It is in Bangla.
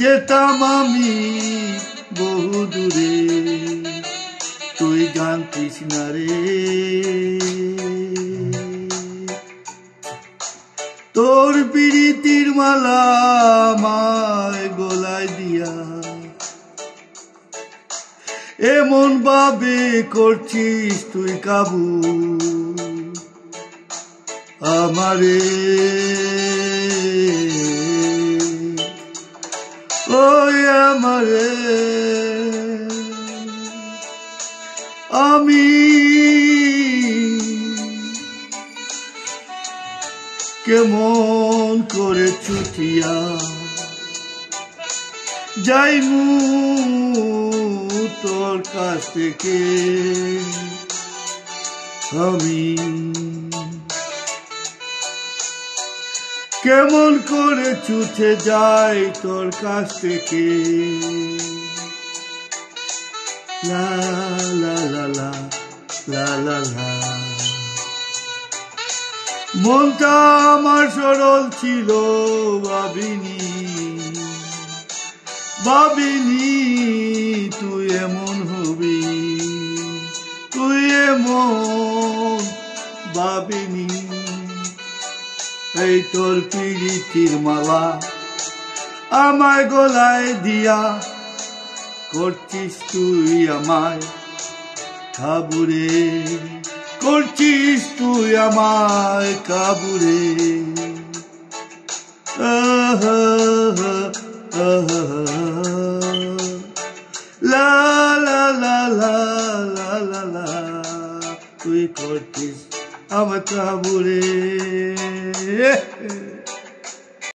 যেতাম আমি বহু দূরে, তুই জানতিস না রে। তোর প্রীতির মালা আমায় গলায় দিয়া এমন ভাবে করছিস তুই কাবু আমারে। ওই আমারে আমি কেমন করে ছুটিয়া যাইমু তোর কাছ থেকে, আমি কেমন করে ছুটে যাই তোর কাছ থেকে। লা লা লা লা লা লা লা। মনটা আমার সরল ছিল, ভাবিনি ভাবিনি তুই এমন হবি, তুই এমন ভাবিনি। এই তোর প্রীতির মালা আমায় গলায় দিয়া করছিস তুই আমায় কাবুরে, করছিস তুই আমায় কাবুরে।